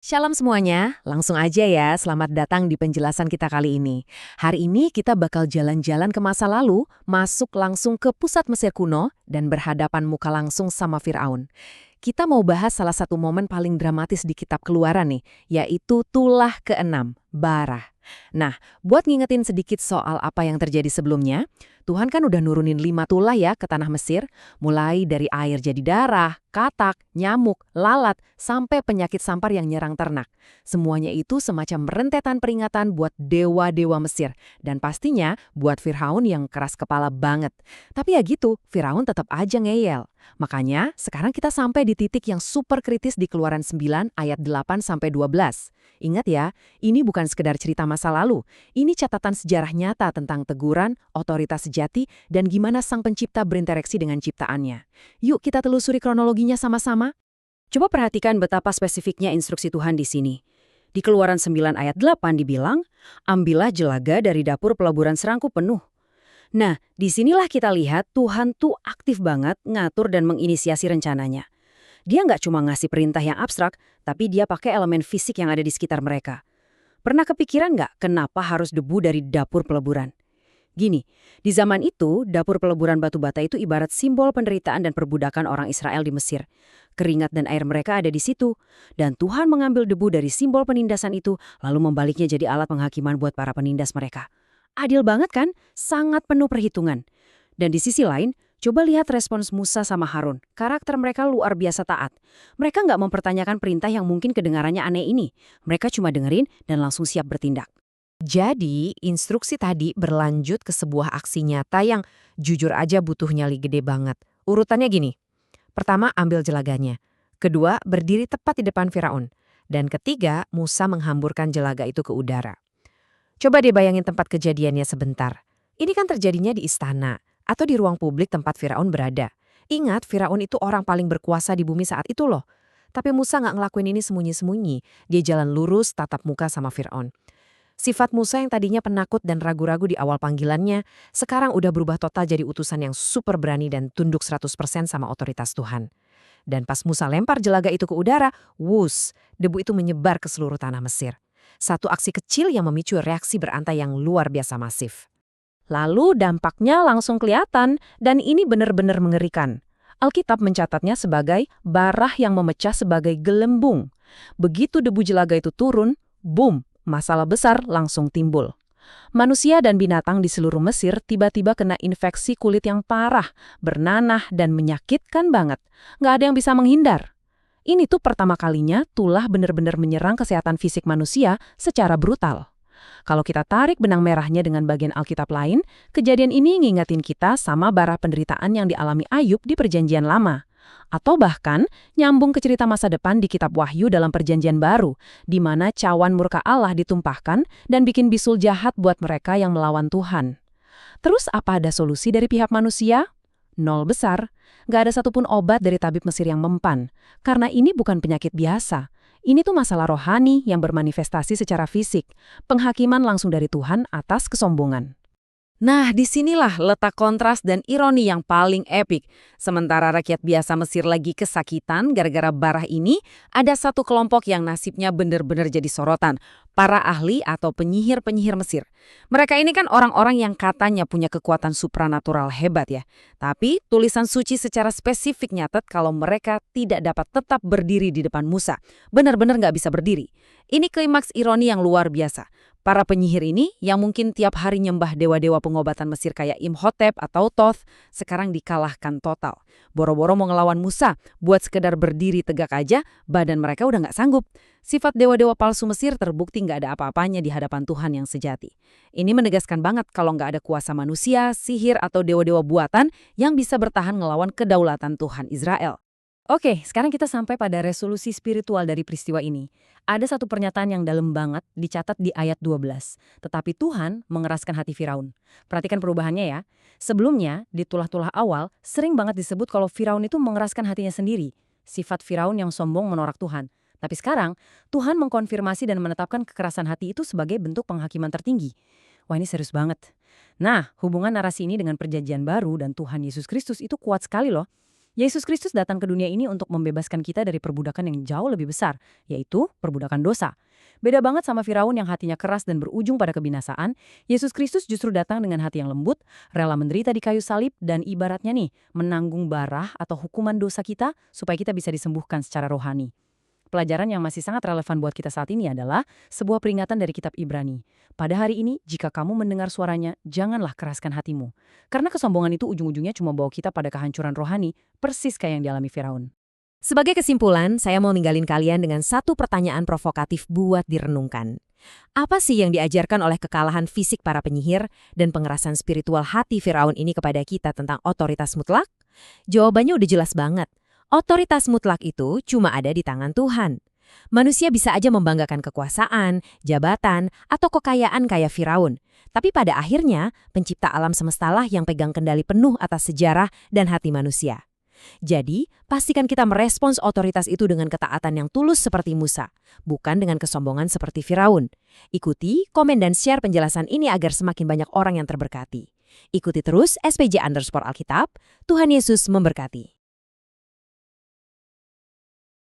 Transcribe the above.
Shalom semuanya, langsung aja ya, selamat datang di penjelasan kita kali ini. Hari ini kita bakal jalan-jalan ke masa lalu, masuk langsung ke pusat Mesir kuno, dan berhadapan muka langsung sama Firaun. Kita mau bahas salah satu momen paling dramatis di kitab Keluaran nih, yaitu tulah keenam, Barah. Nah, buat ngingetin sedikit soal apa yang terjadi sebelumnya, Tuhan kan udah nurunin 5 tulah ya ke tanah Mesir, mulai dari air jadi darah, katak, nyamuk, lalat, sampai penyakit sampar yang nyerang ternak. Semuanya itu semacam rentetan peringatan buat dewa-dewa Mesir, dan pastinya buat Firaun yang keras kepala banget. Tapi ya gitu, Firaun tetap aja ngeyel. Makanya, sekarang kita sampai di titik yang super kritis di Keluaran 9 ayat 8-12. Ingat ya, ini bukan sekedar cerita masa lalu. Ini catatan sejarah nyata tentang teguran, otoritas sejati, dan gimana sang pencipta berinteraksi dengan ciptaannya. Yuk kita telusuri kronologinya sama-sama. Coba perhatikan betapa spesifiknya instruksi Tuhan di sini. Di Keluaran 9 ayat 8 dibilang, ambillah jelaga dari dapur peleburan serangku penuh. Nah, disinilah kita lihat Tuhan tuh aktif banget ngatur dan menginisiasi rencananya. Dia nggak cuma ngasih perintah yang abstrak, tapi dia pakai elemen fisik yang ada di sekitar mereka. Pernah kepikiran nggak kenapa harus debu dari dapur peleburan? Gini, di zaman itu, dapur peleburan batu bata itu ibarat simbol penderitaan dan perbudakan orang Israel di Mesir. Keringat dan air mereka ada di situ. Dan Tuhan mengambil debu dari simbol penindasan itu, lalu membaliknya jadi alat penghakiman buat para penindas mereka. Adil banget kan? Sangat penuh perhitungan. Dan di sisi lain, coba lihat respons Musa sama Harun. Karakter mereka luar biasa taat. Mereka nggak mempertanyakan perintah yang mungkin kedengarannya aneh ini. Mereka cuma dengerin dan langsung siap bertindak. Jadi, instruksi tadi berlanjut ke sebuah aksi nyata yang jujur aja butuh nyali gede banget. Urutannya gini. Pertama, ambil jelaganya. Kedua, berdiri tepat di depan Firaun. Dan ketiga, Musa menghamburkan jelaga itu ke udara. Coba deh bayangin tempat kejadiannya sebentar. Ini kan terjadinya di istana atau di ruang publik tempat Firaun berada. Ingat, Firaun itu orang paling berkuasa di bumi saat itu loh. Tapi Musa nggak ngelakuin ini sembunyi-sembunyi. Dia jalan lurus, tatap muka sama Firaun. Sifat Musa yang tadinya penakut dan ragu-ragu di awal panggilannya, sekarang udah berubah total jadi utusan yang super berani dan tunduk 100% sama otoritas Tuhan. Dan pas Musa lempar jelaga itu ke udara, wus, debu itu menyebar ke seluruh tanah Mesir. Satu aksi kecil yang memicu reaksi berantai yang luar biasa masif. Lalu dampaknya langsung kelihatan, dan ini benar-benar mengerikan. Alkitab mencatatnya sebagai barah yang memecah sebagai gelembung. Begitu debu jelaga itu turun, boom, masalah besar langsung timbul. Manusia dan binatang di seluruh Mesir tiba-tiba kena infeksi kulit yang parah, bernanah, dan menyakitkan banget. Nggak ada yang bisa menghindar. Ini tuh pertama kalinya tulah benar-benar menyerang kesehatan fisik manusia secara brutal. Kalau kita tarik benang merahnya dengan bagian Alkitab lain, kejadian ini ngingetin kita sama bara penderitaan yang dialami Ayub di Perjanjian Lama. Atau bahkan nyambung ke cerita masa depan di kitab Wahyu dalam Perjanjian Baru, di mana cawan murka Allah ditumpahkan dan bikin bisul jahat buat mereka yang melawan Tuhan. Terus apa ada solusi dari pihak manusia? Nol besar. Nggak ada satupun obat dari tabib Mesir yang mempan. Karena ini bukan penyakit biasa. Ini tuh masalah rohani yang bermanifestasi secara fisik. Penghakiman langsung dari Tuhan atas kesombongan. Nah, disinilah letak kontras dan ironi yang paling epik. Sementara rakyat biasa Mesir lagi kesakitan gara-gara barah ini, ada satu kelompok yang nasibnya benar-benar jadi sorotan. Para ahli atau penyihir-penyihir Mesir. Mereka ini kan orang-orang yang katanya punya kekuatan supranatural hebat ya. Tapi tulisan suci secara spesifik nyatet kalau mereka tidak dapat tetap berdiri di depan Musa. Benar-benar nggak bisa berdiri. Ini klimaks ironi yang luar biasa. Para penyihir ini, yang mungkin tiap hari nyembah dewa-dewa pengobatan Mesir kayak Imhotep atau Thoth, sekarang dikalahkan total. Boro-boro mau ngelawan Musa, buat sekedar berdiri tegak aja, badan mereka udah nggak sanggup. Sifat dewa-dewa palsu Mesir terbukti nggak ada apa-apanya di hadapan Tuhan yang sejati. Ini menegaskan banget kalau nggak ada kuasa manusia, sihir, atau dewa-dewa buatan yang bisa bertahan ngelawan kedaulatan Tuhan Israel. Oke, sekarang kita sampai pada resolusi spiritual dari peristiwa ini. Ada satu pernyataan yang dalam banget dicatat di ayat 12. Tetapi Tuhan mengeraskan hati Firaun. Perhatikan perubahannya ya. Sebelumnya, di tulah-tulah awal, sering banget disebut kalau Firaun itu mengeraskan hatinya sendiri. Sifat Firaun yang sombong menolak Tuhan. Tapi sekarang, Tuhan mengkonfirmasi dan menetapkan kekerasan hati itu sebagai bentuk penghakiman tertinggi. Wah, ini serius banget. Nah, hubungan narasi ini dengan perjanjian baru dan Tuhan Yesus Kristus itu kuat sekali loh. Yesus Kristus datang ke dunia ini untuk membebaskan kita dari perbudakan yang jauh lebih besar, yaitu perbudakan dosa. Beda banget sama Firaun yang hatinya keras dan berujung pada kebinasaan, Yesus Kristus justru datang dengan hati yang lembut, rela menderita di kayu salib, dan ibaratnya nih, menanggung barah atau hukuman dosa kita supaya kita bisa disembuhkan secara rohani. Pelajaran yang masih sangat relevan buat kita saat ini adalah sebuah peringatan dari kitab Ibrani. Pada hari ini, jika kamu mendengar suaranya, janganlah keraskan hatimu. Karena kesombongan itu ujung-ujungnya cuma bawa kita pada kehancuran rohani, persis kayak yang dialami Firaun. Sebagai kesimpulan, saya mau ninggalin kalian dengan satu pertanyaan provokatif buat direnungkan. Apa sih yang diajarkan oleh kekalahan fisik para penyihir dan pengerasan spiritual hati Firaun ini kepada kita tentang otoritas mutlak? Jawabannya udah jelas banget. Otoritas mutlak itu cuma ada di tangan Tuhan. Manusia bisa aja membanggakan kekuasaan, jabatan, atau kekayaan kayak Firaun. Tapi pada akhirnya, pencipta alam semestalah yang pegang kendali penuh atas sejarah dan hati manusia. Jadi, pastikan kita merespons otoritas itu dengan ketaatan yang tulus seperti Musa, bukan dengan kesombongan seperti Firaun. Ikuti, komen, dan share penjelasan ini agar semakin banyak orang yang terberkati. Ikuti terus SPJ_Alkitab, Tuhan Yesus memberkati.